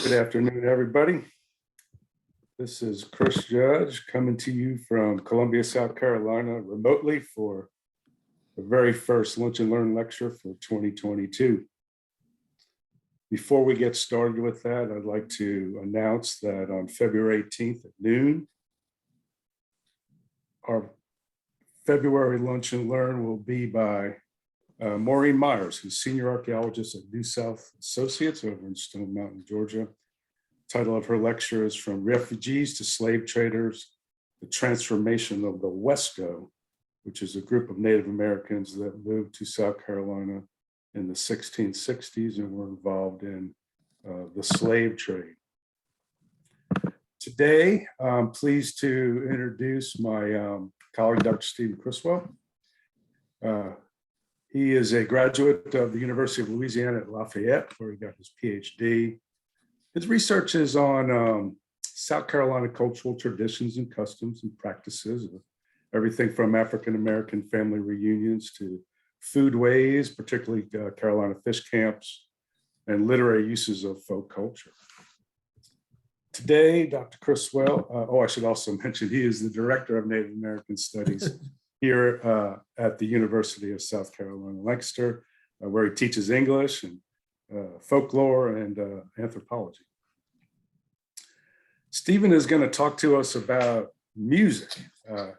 Good afternoon, everybody. This is Chris Judge coming to you from Columbia, South Carolina, remotely for the very first Lunch and Learn lecture for 2022. Before we get started with that, I'd like to announce that on February 18th at noon, our February Lunch and Learn will be by Maureen Myers, who's Senior Archaeologist at New South Associates over in Stone Mountain, Georgia. Title of her lecture is From Refugees to Slave Traders, the Transformation of the Wesco, which is a group of Native Americans that moved to South Carolina in the 1660s and were involved in the slave trade. Today, I'm pleased to introduce my colleague, Dr. Stephen Criswell. He is a graduate of the University of Louisiana at Lafayette, where he got his PhD. His research is on South Carolina cultural traditions and customs and practices, everything from African-American family reunions to foodways, particularly Carolina fish camps, and literary uses of folk culture. Today, Dr. Criswell, I should also mention he is the Director of Native American Studies here at the University of South Carolina, Lancaster, where he teaches English and folklore and anthropology. Stephen is going to talk to us about music,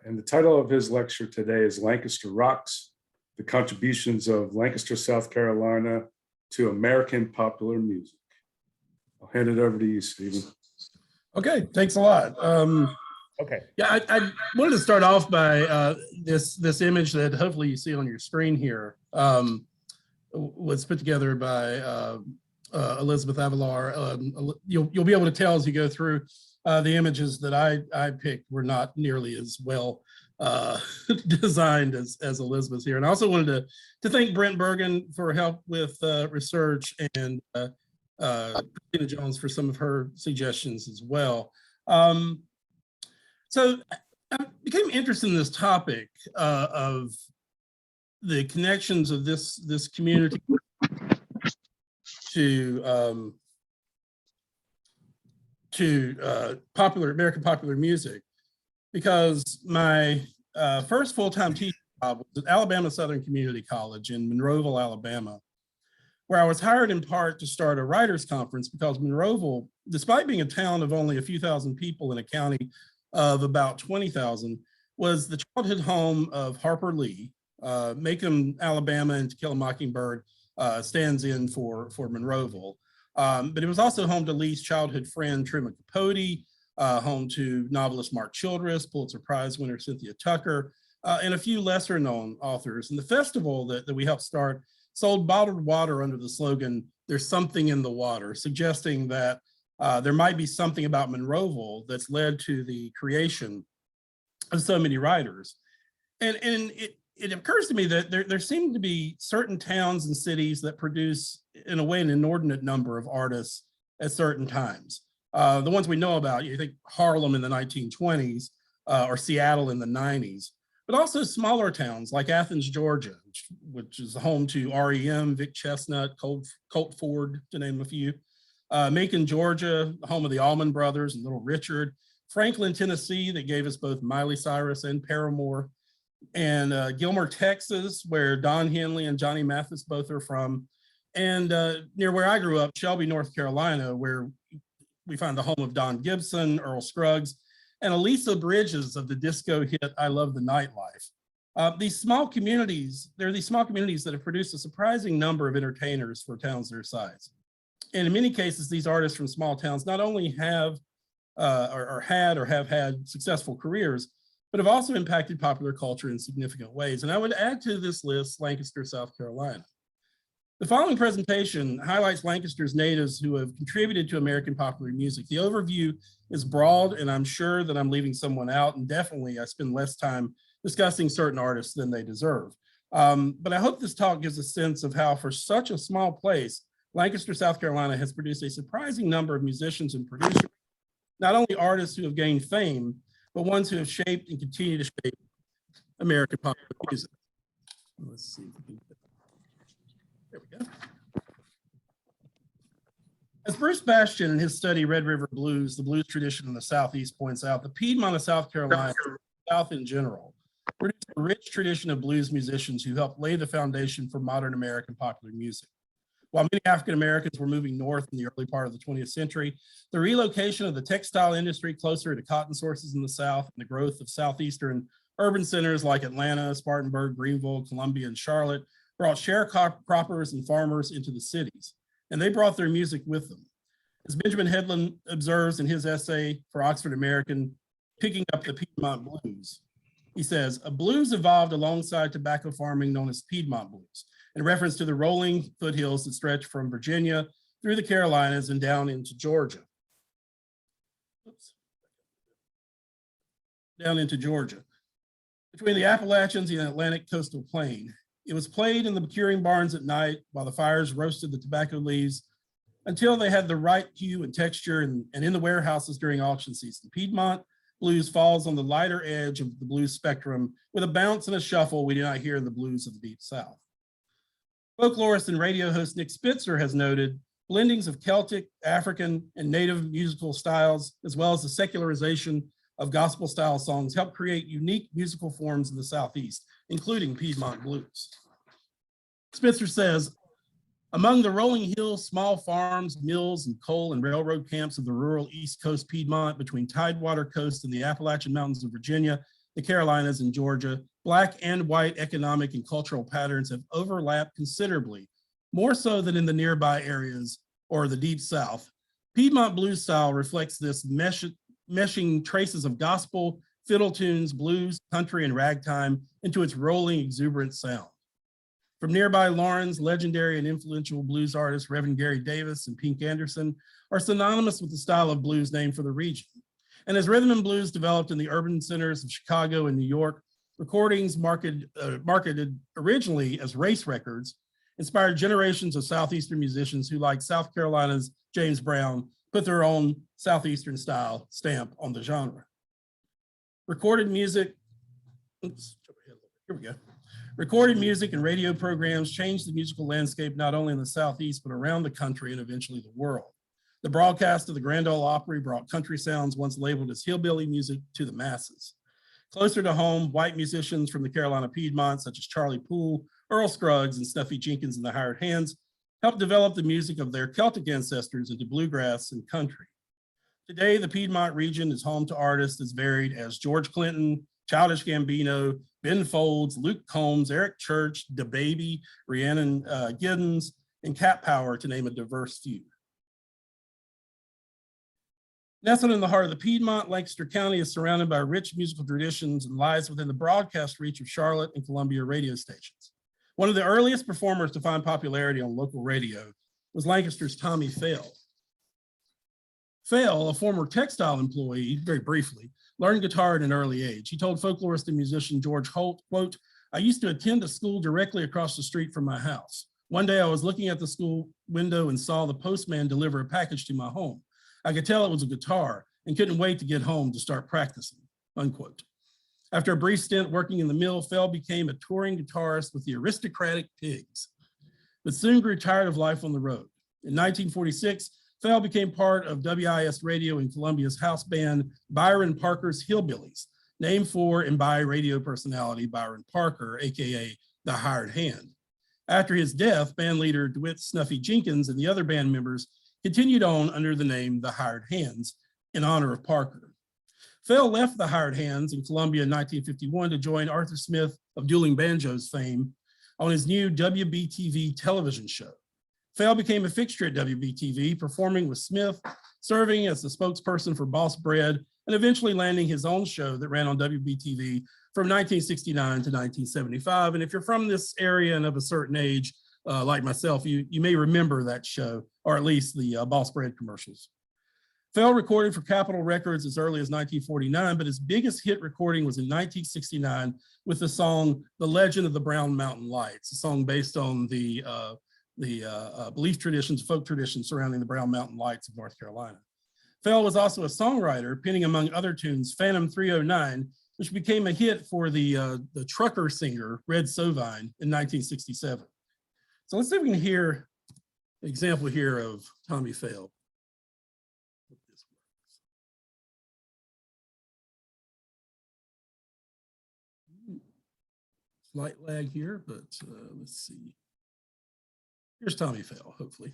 and the title of his lecture today is Lancaster Rocks, the Contributions of Lancaster, South Carolina to American Popular Music. I'll hand it over to you, Stephen. Okay, thanks a lot. Okay. Yeah, I wanted to start off by this image that hopefully you see on your screen here. Was put together by Elizabeth Avalar. You'll be able to tell as you go through the images that I picked were not nearly as well designed as Elizabeth's here. And I also wanted to thank Brent Bergen for help with research and Christina Jones for some of her suggestions as well. So I became interested in this topic of the connections of this community to American popular music, because my first full-time teaching job was at Alabama Southern Community College in Monroeville, Alabama, where I was hired in part to start a writers conference because Monroeville, despite being a town of only a few thousand people in a county of about 20,000, was the childhood home of Harper Lee. Macomb, Alabama, and To Kill a Mockingbird stands in for Monroeville. But it was also home to Lee's childhood friend, Truman Capote, home to novelist Mark Childress, Pulitzer Prize winner Cynthia Tucker, and a few lesser known authors. And the festival that we helped start sold bottled water under the slogan, "There's something in the water," suggesting that there might be something about Monroeville that's led to the creation of so many writers. And it occurs to me that there seem to be certain towns and cities that produce, in a way, an inordinate number of artists at certain times. The ones we know about, you think Harlem in the 1920s or Seattle in the 90s, but also smaller towns like Athens, Georgia, which is home to REM, Vic Chestnut, Colt Ford, to name a few. Macon, Georgia, home of the Allman Brothers and Little Richard. Franklin, Tennessee, that gave us both Miley Cyrus and Paramore. And Gilmer, Texas, where Don Henley and Johnny Mathis both are from. And near where I grew up, Shelby, North Carolina, where we find the home of Don Gibson, Earl Scruggs, and Elisa Bridges of the disco hit I Love the Nightlife. These small communities, there are these small communities that have produced a surprising number of entertainers for towns their size. And in many cases, these artists from small towns not only have or have had successful careers, but have also impacted popular culture in significant ways. And I would add to this list Lancaster, South Carolina. The following presentation highlights Lancaster's natives who have contributed to American popular music. The overview is broad, and I'm sure that I'm leaving someone out, and definitely I spend less time discussing certain artists than they deserve. But I hope this talk gives a sense of how, for such a small place, Lancaster, South Carolina has produced a surprising number of musicians and producers, not only artists who have gained fame, but ones who have shaped and continue to shape American popular music. Let's see if we can, there we go. As Bruce Bastian in his study, Red River Blues, the blues tradition in the Southeast points out, the Piedmont of South Carolina, South in general, produced a rich tradition of blues musicians who helped lay the foundation for modern American popular music. While many African Americans were moving north in the early part of the 20th century, the relocation of the textile industry closer to cotton sources in the South and the growth of Southeastern urban centers like Atlanta, Spartanburg, Greenville, Columbia, and Charlotte brought sharecroppers and farmers into the cities, and they brought their music with them. As Benjamin Headland observes in his essay for Oxford American, Picking Up the Piedmont Blues, he says, a blues evolved alongside tobacco farming known as Piedmont blues, in reference to the rolling foothills that stretch from Virginia through the Carolinas and down into Georgia. Down into Georgia. Between the Appalachians and the Atlantic coastal plain, it was played in the curing barns at night while the fires roasted the tobacco leaves until they had the right hue and texture, and in the warehouses during auction season. Piedmont blues falls on the lighter edge of the blues spectrum with a bounce and a shuffle we do not hear in the blues of the Deep South. Folklorist and radio host Nick Spitzer has noted blendings of Celtic, African, and Native musical styles, as well as the secularization of gospel style songs, help create unique musical forms in the Southeast, including Piedmont blues. Spitzer says, among the rolling hills, small farms, mills, and coal and railroad camps of the rural East Coast Piedmont between Tidewater Coast and the Appalachian Mountains of Virginia, the Carolinas, and Georgia, Black and white economic and cultural patterns have overlapped considerably, more so than in the nearby areas or the Deep South. Piedmont blues style reflects this meshing traces of gospel, fiddle tunes, blues, country, and ragtime into its rolling, exuberant sound. From nearby Lawrence, legendary and influential blues artists Reverend Gary Davis and Pink Anderson are synonymous with the style of blues named for the region. And as rhythm and blues developed in the urban centers of Chicago and New York, recordings marketed originally as race records inspired generations of Southeastern musicians who, like South Carolina's James Brown, put their own Southeastern style stamp on the genre. Recorded music, here we go. Recorded music and radio programs changed the musical landscape not only in the Southeast, but around the country and eventually the world. The broadcast of the Grand Ole Opry brought country sounds once labeled as hillbilly music to the masses. Closer to home, white musicians from the Carolina Piedmont, such as Charlie Poole, Earl Scruggs, and Snuffy Jenkins and the Hired Hands, helped develop the music of their Celtic ancestors into bluegrass and country. Today, the Piedmont region is home to artists as varied as George Clinton, Childish Gambino, Ben Folds, Luke Combs, Eric Church, DaBaby, Rhiannon Giddens, and Cat Power, to name a diverse few. Nestled in the heart of the Piedmont, Lancaster County is surrounded by rich musical traditions and lies within the broadcast reach of Charlotte and Columbia radio stations. One of the earliest performers to find popularity on local radio was Lancaster's Tommy Fail. Fail, a former textile employee, very briefly, learned guitar at an early age. He told folklorist and musician George Holt, quote, I used to attend a school directly across the street from my house. One day I was looking at the school window and saw the postman deliver a package to my home. I could tell it was a guitar and couldn't wait to get home to start practicing, unquote. After a brief stint working in the mill, Fell became a touring guitarist with the Aristocratic Pigs, but soon grew tired of life on the road. In 1946, Fell became part of WIS Radio in Columbia's house band, Byron Parker's Hillbillies, named for and by radio personality Byron Parker, AKA the Hired Hand. After his death, band leader DeWitt Snuffy Jenkins and the other band members continued on under the name The Hired Hands in honor of Parker. Fell left The Hired Hands in Columbia in 1951 to join Arthur Smith of Dueling Banjos fame on his new WBTV television show. Fell became a fixture at WBTV, performing with Smith, serving as the spokesperson for Boss Bread, and eventually landing his own show that ran on WBTV from 1969 to 1975. And if you're from this area and of a certain age, like myself, you may remember that show, or at least the Boss Bread commercials. Fell recorded for Capitol Records as early as 1949, but his biggest hit recording was in 1969 with the song The Legend of the Brown Mountain Lights, a song based on the belief traditions, folk traditions surrounding the Brown Mountain Lights of North Carolina. Fell was also a songwriter, penning among other tunes, Phantom 309, which became a hit for the trucker singer, Red Sovine, in 1967. So let's see if we can hear an example here of Tommy Fell. Slight lag here, but let's see. Here's Tommy Fell, hopefully.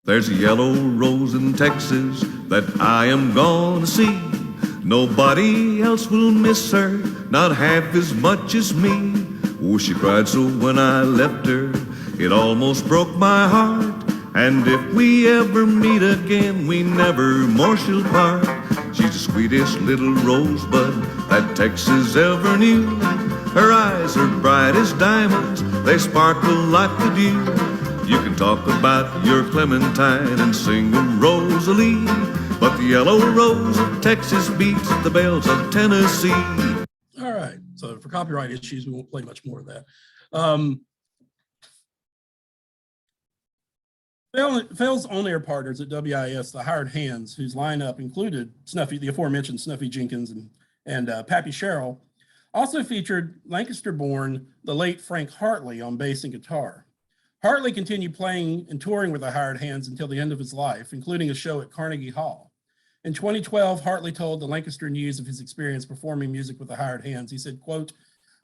There's a yellow rose in Texas that I am gonna see. Nobody else will miss her, not half as much as me. Oh, she cried so when I left her, it almost broke my heart. And if we ever meet again, we never more shall part. She's the sweetest little rosebud that Texas ever knew. Her eyes are bright as diamonds, they sparkle like the dew. You can talk about your Clementine and sing a Rosalie, but the yellow rose of Texas beats the bells of Tennessee. All right, so for copyright issues, we won't play much more of that. Fell's on-air partners at WIS, the Hired Hands, whose lineup included Snuffy, the aforementioned Snuffy Jenkins and Pappy Sherrill, also featured Lancaster-born, the late Frank Hartley on bass and guitar. Hartley continued playing and touring with the Hired Hands until the end of his life, including a show at Carnegie Hall. In 2012, Hartley told the Lancaster News of his experience performing music with the Hired Hands. He said, quote,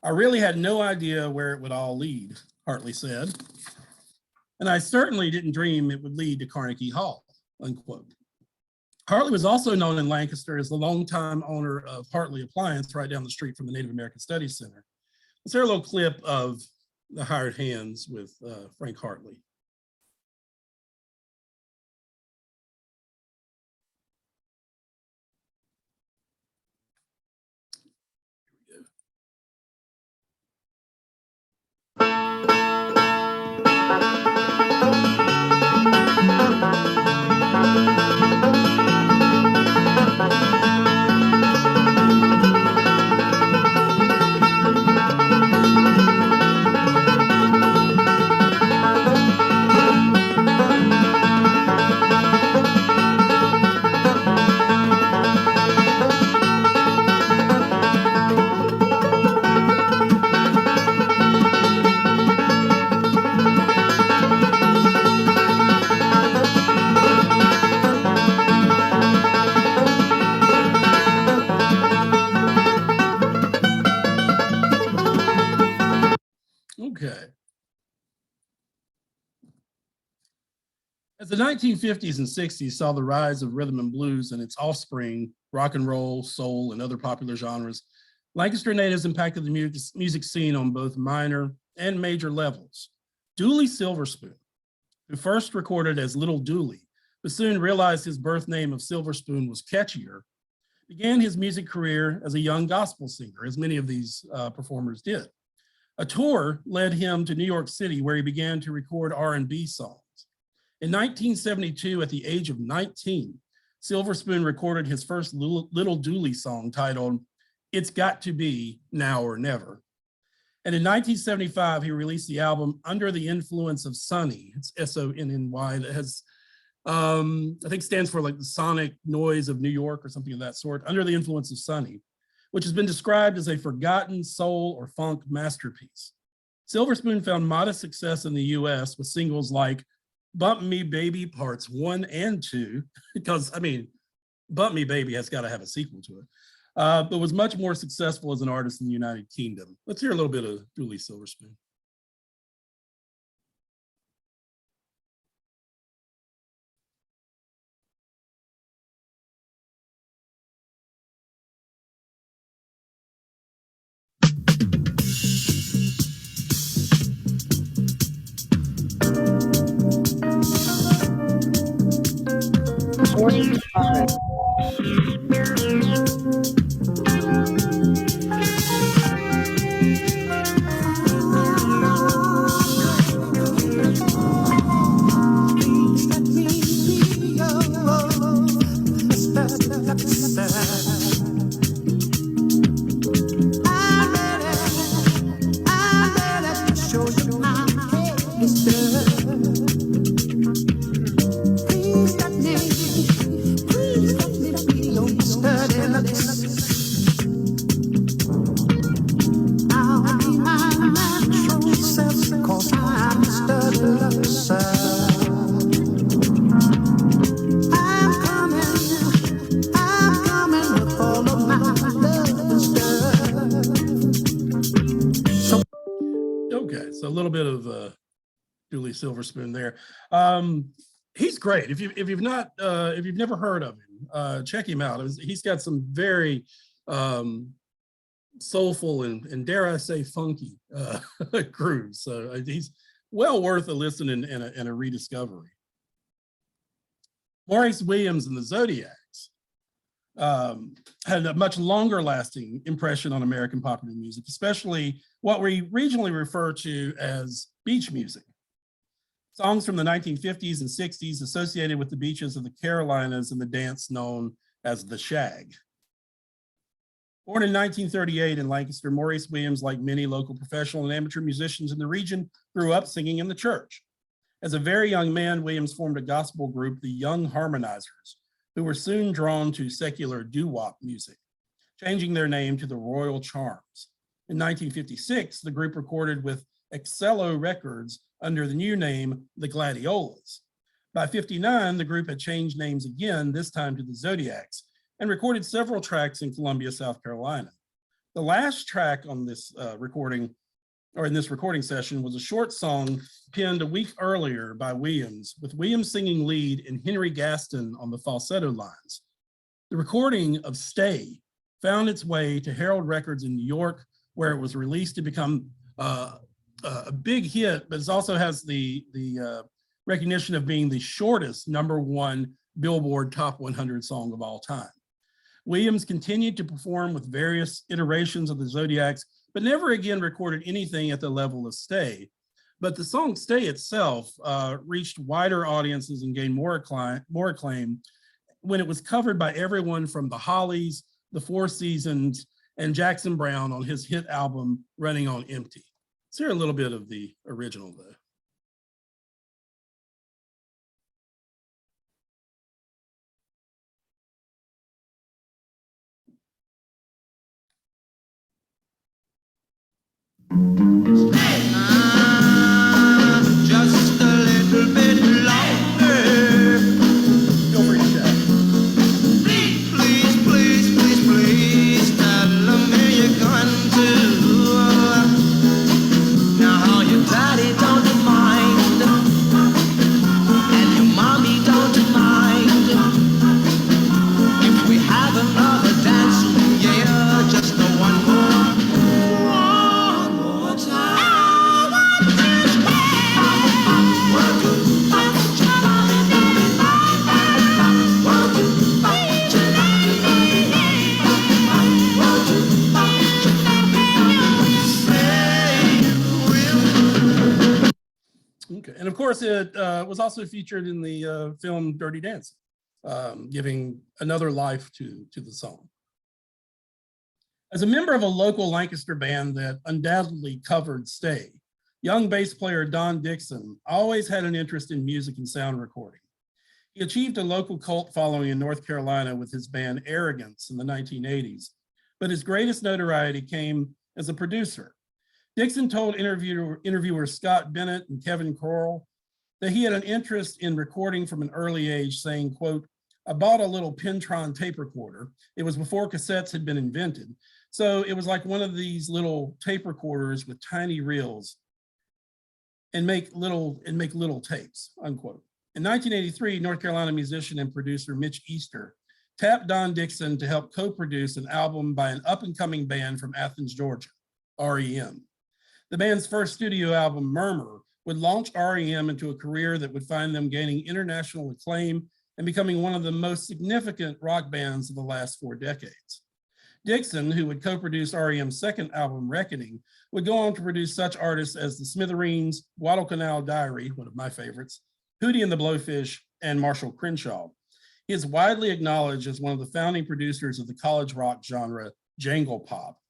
"I really had no idea where it would all lead," Hartley said. "And I certainly didn't dream it would lead to Carnegie Hall," unquote. Hartley was also known in Lancaster as the longtime owner of Hartley Appliance right down the street from the Native American Studies Center. Let's hear a little clip of the Hired Hands with Frank Hartley. Okay. As the 1950s and 60s saw the rise of rhythm and blues and its offspring, rock and roll, soul, and other popular genres, Lancaster natives impacted the music scene on both minor and major levels. Dooley Silverspoon, who first recorded as Little Dooley, but soon realized his birth name of Silverspoon was catchier, began his music career as a young gospel singer, as many of these performers did. A tour led him to New York City, where he began to record R&B songs. In 1972, at the age of 19, Silverspoon recorded his first Little Dooley song titled "It's Got to Be Now or Never." And in 1975, he released the album Under the Influence of Sonny. It's S-O-N-N-Y. That has, I think stands for like the sonic noise of New York or something of that sort. Under the Influence of Sonny, which has been described as a forgotten soul or funk masterpiece. Silverspoon found modest success in the US with singles like Bump Me Baby Parts 1 and 2, because I mean, Bump Me Baby has got to have a sequel to it, but was much more successful as an artist in the United Kingdom. Let's hear a little bit of Dooley Silverspoon. Please let me be your So a little bit of Julie Silverspoon there. He's great. If you've never heard of him, check him out. He's got some very soulful and dare I say funky grooves. So he's well worth a listen and a rediscovery. Maurice Williams and the Zodiacs had a much longer lasting impression on American popular music, especially what we regionally refer to as beach music. Songs from the 1950s and 60s associated with the beaches of the Carolinas and the dance known as the shag. Born in 1938 in Lancaster, Maurice Williams, like many local professional and amateur musicians in the region, grew up singing in the church. As a very young man, Williams formed a gospel group, the Young Harmonizers, who were soon drawn to secular doo-wop music, changing their name to the Royal Charms. In 1956, the group recorded with Excello Records under the new name, the Gladiolas. By 59, the group had changed names again, this time to the Zodiacs, and recorded several tracks in Columbia, South Carolina. The last track on this recording, or in this recording session, was a short song penned a week earlier by Williams, with Williams singing lead and Henry Gaston on the falsetto lines. The recording of Stay found its way to Herald Records in New York, where it was released to become a big hit, but it also has the recognition of being the shortest #1 Billboard Top 100 song of all time. Williams continued to perform with various iterations of the Zodiacs, but never again recorded anything at the level of Stay. But the song Stay itself reached wider audiences and gained more acclaim when it was covered by everyone from the Hollies, the Four Seasons, and Jackson Browne on his hit album, Running on Empty. Let's hear a little bit of the original though. Just a little bit longer. Feel free to chat. Please, please, please, please, please, tell me you're going to. Now how your daddy don't mind, and your mommy don't mind. If we have another dance, yeah, just the one more time. Okay, and of course it was also featured in the film Dirty Dancing, giving another life to the song. As a member of a local Lancaster band that undoubtedly covered Stay, young bass player Don Dixon always had an interest in music and sound recording. He achieved a local cult following in North Carolina with his band Arrogance in the 1980s, but his greatest notoriety came as a producer. Dixon told interviewers Scott Bennett and Kevin Corll that he had an interest in recording from an early age, saying, quote, "I bought a little Pentron tape recorder. It was before cassettes had been invented. So it was like one of these little tape recorders with tiny reels and make little tapes," unquote. In 1983, North Carolina musician and producer Mitch Easter tapped Don Dixon to help co-produce an album by an up-and-coming band from Athens, Georgia, REM. The band's first studio album, Murmur, would launch REM into a career that would find them gaining international acclaim and becoming one of the most significant rock bands of the last 4 decades. Dixon, who would co-produce REM's second album, Reckoning, would go on to produce such artists as the Smithereens, Guadalcanal Diary, one of my favorites, Hootie and the Blowfish, and Marshall Crenshaw. He is widely acknowledged as one of the founding producers of the college rock genre, jangle pop.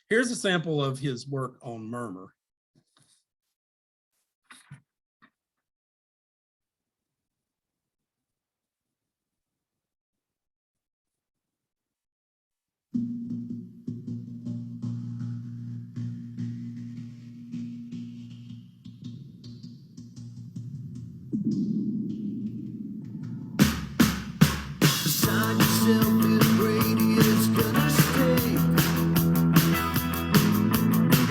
Here's a sample of his work on Murmur. Sign yourself with Brady, it's gonna stay.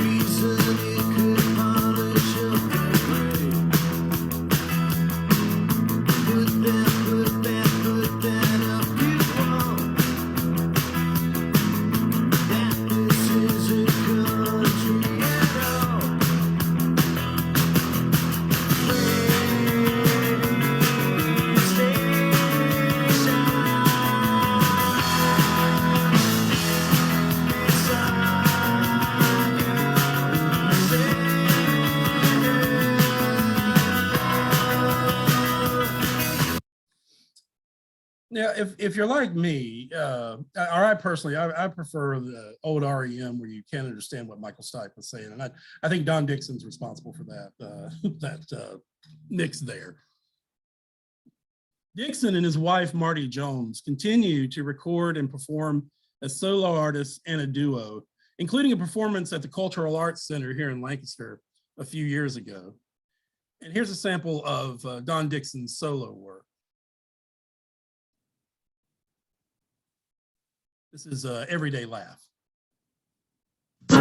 Reason it could polish Yeah, if you're like me, or I personally, I prefer the old REM where you can't understand what Michael Stipe was saying, and I think Don Dixon's responsible for that that mix there. Dixon and his wife Marty Jones continue to record and perform as solo artists and a duo, including a performance at the Cultural Arts Center here in Lancaster a few years ago. And here's a sample of Don Dixon's solo work. This is Everyday Laugh. I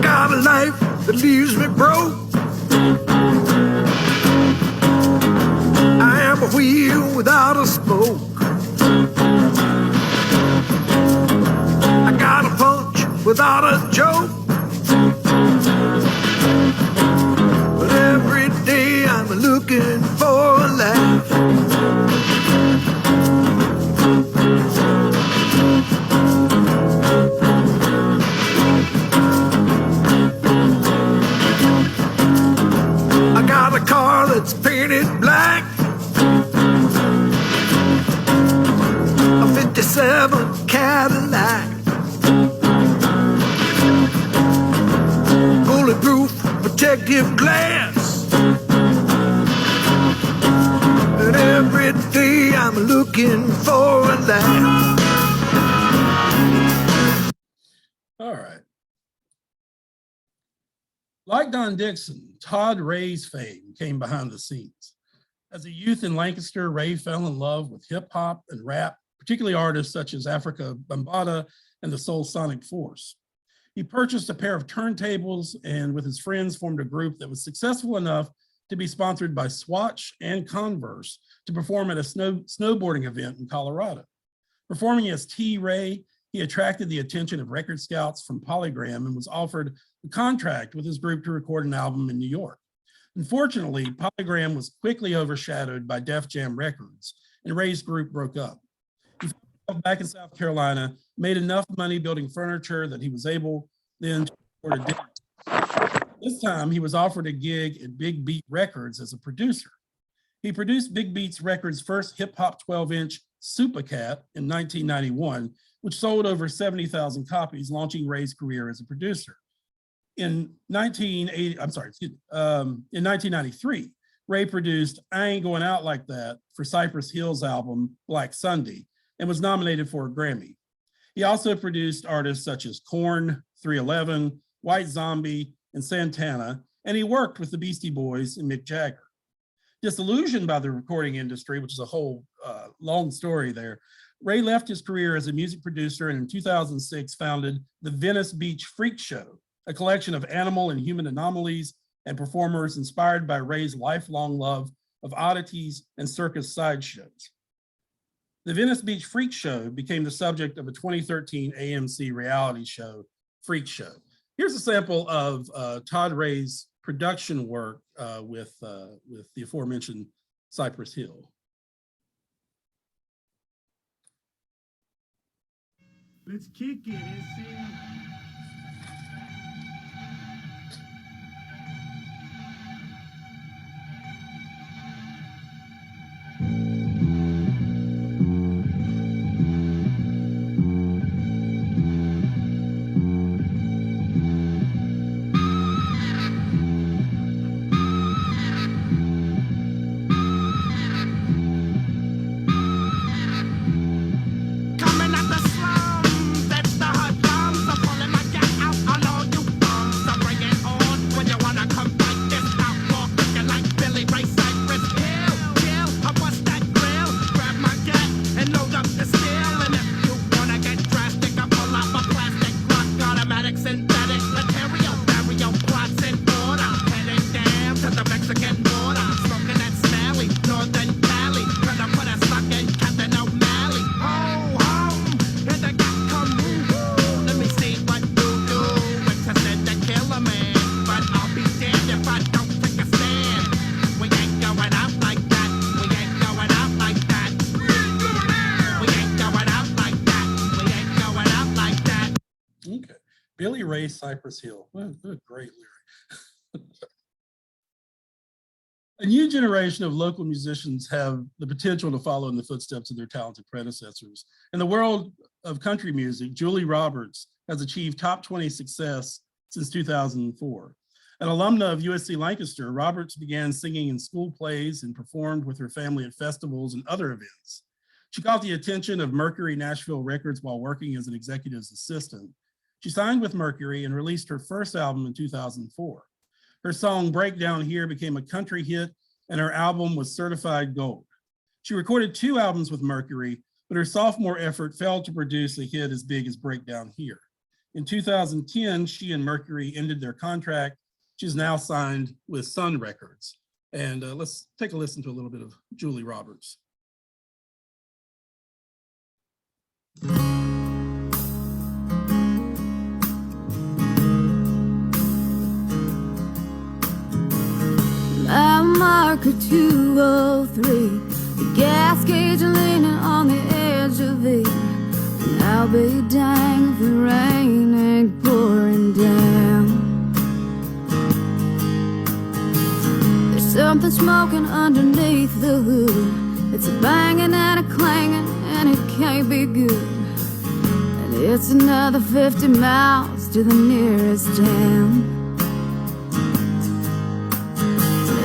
got a life that leaves me broke. I am a wheel without a spoke. I got a punch without a joke. But every day I'm looking for a laugh. I got a car that's painted black, a 57 Cadillac, bulletproof protective glass, and every day I'm looking for a laugh. All right. Like Don Dixon, Todd Ray's fame came behind the scenes. As a youth in Lancaster, Ray fell in love with hip hop and rap, particularly artists such as Africa Bambaataa and the Soul Sonic Force. He purchased a pair of turntables and with his friends formed a group that was successful enough to be sponsored by Swatch and Converse to perform at a snowboarding event in Colorado. Performing as T. Ray, he attracted the attention of record scouts from Polygram and was offered a contract with his group to record an album in New York. Unfortunately, Polygram was quickly overshadowed by Def Jam Records, and Ray's group broke up. He found himself back in South Carolina, made enough money building furniture that he was able then to record a disc. This time, he was offered a gig at Big Beat Records as a producer. He produced Big Beat's Records' first hip-hop 12-inch Supercat in 1991, which sold over 70,000 copies, launching Ray's career as a producer. In 1993, Ray produced I Ain't Going Out Like That for Cypress Hill's album Black Sunday and was nominated for a Grammy. He also produced artists such as Korn, 311, White Zombie, and Santana, and he worked with the Beastie Boys and Mick Jagger. Disillusioned by the recording industry, which is a whole long story there, Ray left his career as a music producer and in 2006 founded the Venice Beach Freak Show, a collection of animal and human anomalies and performers inspired by Ray's lifelong love of oddities and circus sideshows. The Venice Beach Freak Show became the subject of a 2013 AMC reality show, Freak Show. Here's a sample of Todd Ray's production work with the aforementioned Cypress Hill. Let's kick it and see. Coming at the slums, that's the hot bombs are pulling Billy Ray Cypress Hill. What a great lyric. A new generation of local musicians have the potential to follow in the footsteps of their talented predecessors. In the world of country music, Julie Roberts has achieved top 20 success since 2004. An alumna of USC Lancaster, Roberts began singing in school plays and performed with her family at festivals and other events. She caught the attention of Mercury Nashville Records while working as an executive's assistant. She signed with Mercury and released her first album in 2004. Her song Breakdown Here became a country hit, and her album was certified gold. She recorded 2 albums with Mercury, but her sophomore effort failed to produce a hit as big as Breakdown Here. In 2010, she and Mercury ended their contract. She's now signed with Sun Records. And let's take a listen to a little bit of Julie Roberts. Mile marker 203, the gas gauge leaning on the edge of it. And I'll be dang if the rain ain't pouring down. There's something smoking underneath the hood. It's a banging and a clanging, and it can't be good. And it's another 50 miles to the nearest town.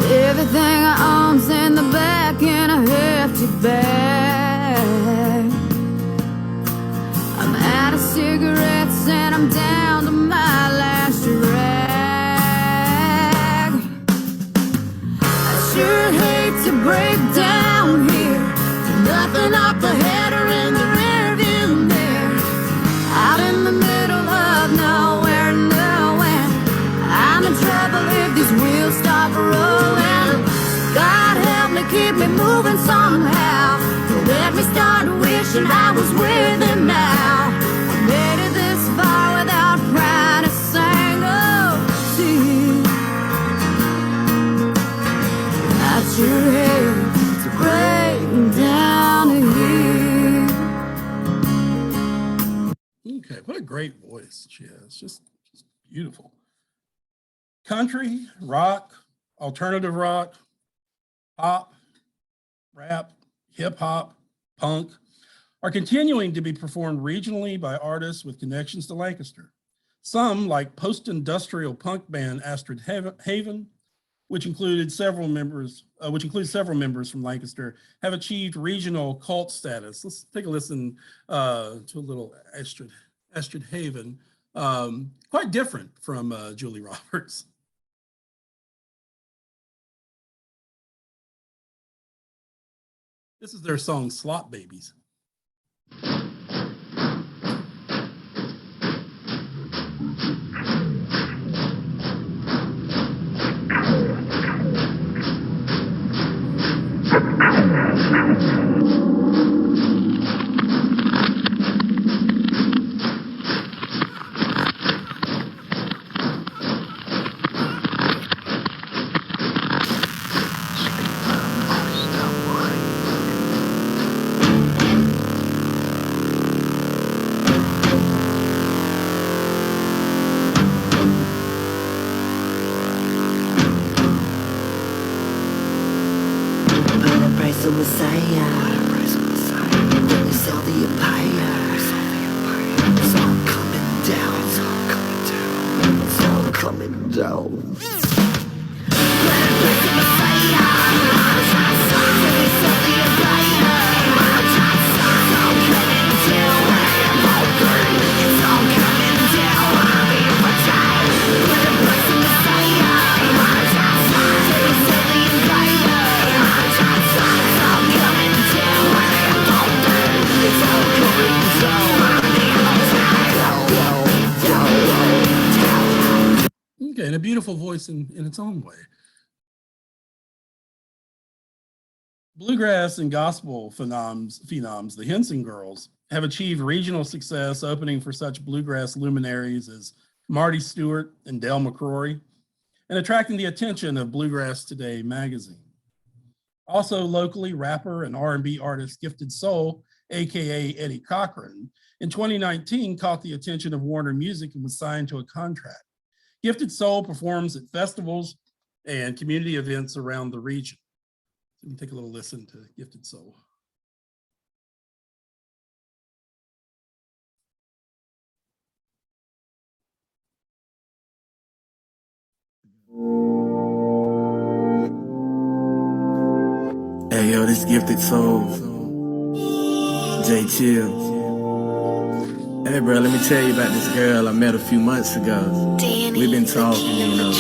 Everything I own's in the back in a hefty bag. I'm out of cigarettes and I'm down to my last rag. I sure hate to break down here. Nothing up ahead or in the rear view mirror. Out in the middle of nowhere, nowhere. I'm in trouble if these wheels stop rolling. God help me, keep me moving somehow. Don't let me start wishing I was with him now. I made it this far without crying a single tear. I sure hate to break down here. Okay, what a great voice she has, just beautiful. Country, rock, alternative rock, pop, rap, hip hop, punk are continuing to be performed regionally by artists with connections to Lancaster. Some, like post-industrial punk band Astrid Haven, which includes several members from Lancaster, have achieved regional cult status. Let's take a listen to a little Astrid Haven, quite different from Julie Roberts. This is their song, Slot Babies. Okay, and a beautiful voice in its own way. Bluegrass and gospel phenoms, the Henson Girls, have achieved regional success, opening for such bluegrass luminaries as Marty Stewart and Dale McCrory, and attracting the attention of Bluegrass Today magazine. Also locally, rapper and R&B artist Gifted Soul AKA Eddie Cochran, in 2019 caught the attention of Warner Music and was signed to a contract. Gifted Soul performs at festivals and community events around the region. Let me take a little listen to Gifted Soul. Hey yo, this Gifted Soul, Jay Chill. Hey bro, let me tell you about this girl I met a few months ago. We've been talking, you know.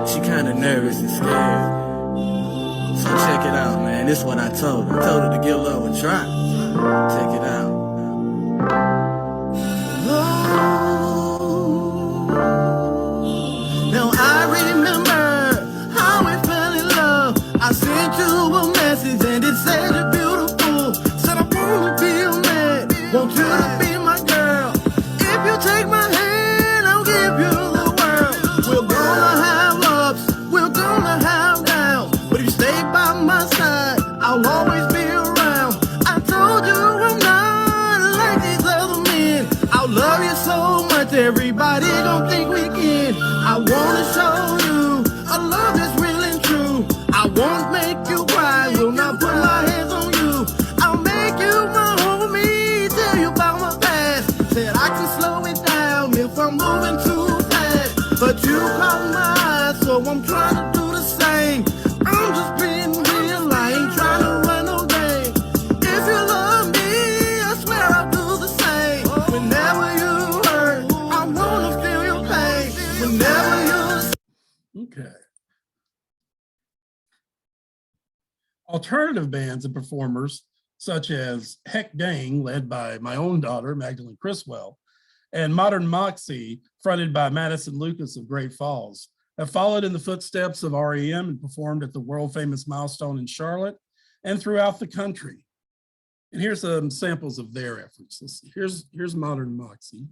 She kinda nervous and scared. So check it out, man. This is what I told her. I told her to give love a try. Check it out. Now I remember how we fell in love. I sent you a message and it said you're beautiful. Said I wanna be a man, want you to be my girl. If you take my hand, I'll give you the world. We're gonna have ups, we're gonna have downs. But if you stay by my side, I'll always be around. I told you I'm not like these other men. I'll love you so much, everybody gon' think we can. I wanna show you a love that's real and true. I won't make you cry, will not put my hands on you. I'll make you my homie, tell you about my past. Said I can slow it down if I'm moving too fast. But you caught my eye, so I'm trying to do the same. I'm just being real, I ain't trying to run no game. If you love me, I swear I'll do the same. Whenever you hurt, I wanna feel your pain. Whenever you Okay. Alternative bands and performers such as Heck Dang, led by my own daughter, Magdalene Criswell, and Modern Moxie, fronted by Madison Lucas of Great Falls, have followed in the footsteps of REM and performed at the world-famous Milestone in Charlotte and throughout the country. And here's some samples of their efforts. Here's Modern Moxie.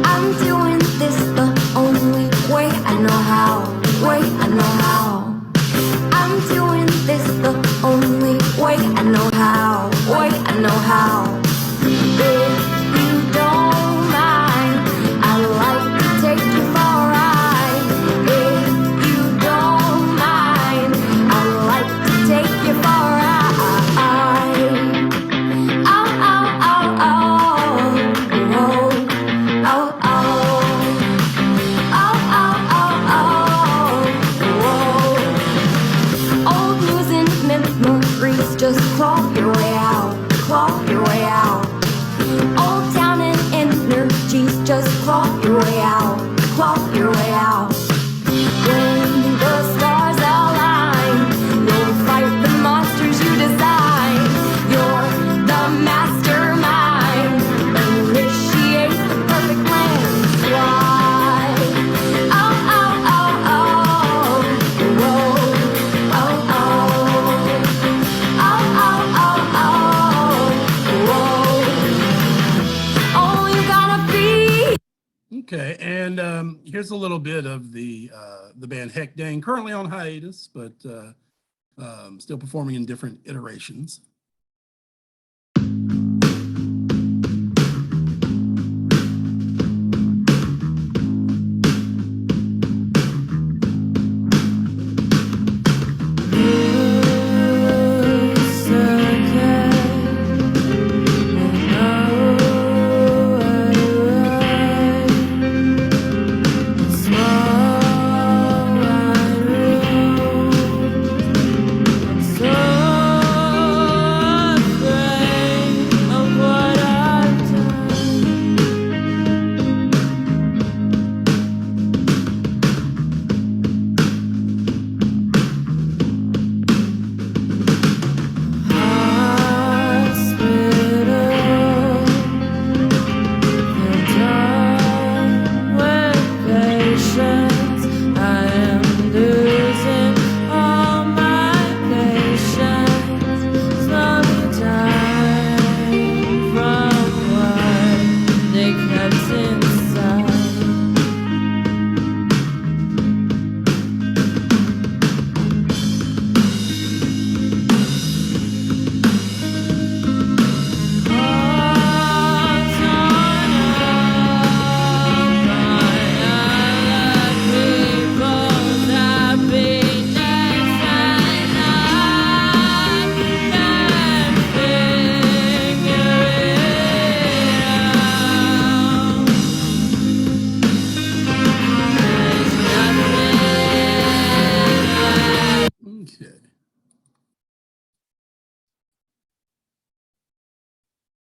I'm doing this the only way I know how. Way I know how. I'm doing this the only way I know how. Way I know how. If you don't mind, I'd like to take you for a ride. If you don't mind, I'd like to take you for a ride. Oh, oh, oh, oh, oh. Oh, oh, oh, oh, oh, oh, old news and memories, just claw your way out, claw your way out. Old town and energies, just claw your way out, claw your way out. When the stars align, you'll fight the monsters you design. You're the mastermind, initiate the perfect plan. Why? Oh, oh, oh, oh, whoa, oh, oh, oh, oh, oh, oh, whoa. Oh, you gotta be. Okay, and here's a little bit of the band Heck Dang, currently on hiatus, but still performing in different iterations. So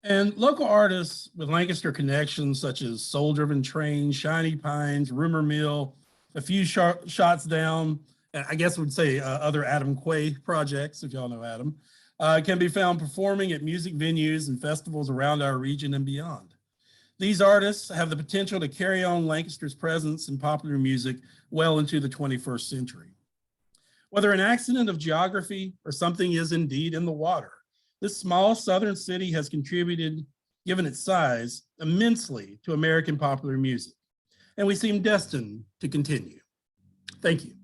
And local artists with Lancaster connections, such as Soul Driven Train, Shiny Pines, Rumor Mill, A Few Shots Down, and I guess we'd say other Adam Quay projects, if y'all know Adam, can be found performing at music venues and festivals around our region and beyond. These artists have the potential to carry on Lancaster's presence in popular music well into the 21st century. Whether an accident of geography or something is indeed in the water, this small southern city has contributed, given its size, immensely to American popular music, and we seem destined to continue. Thank you.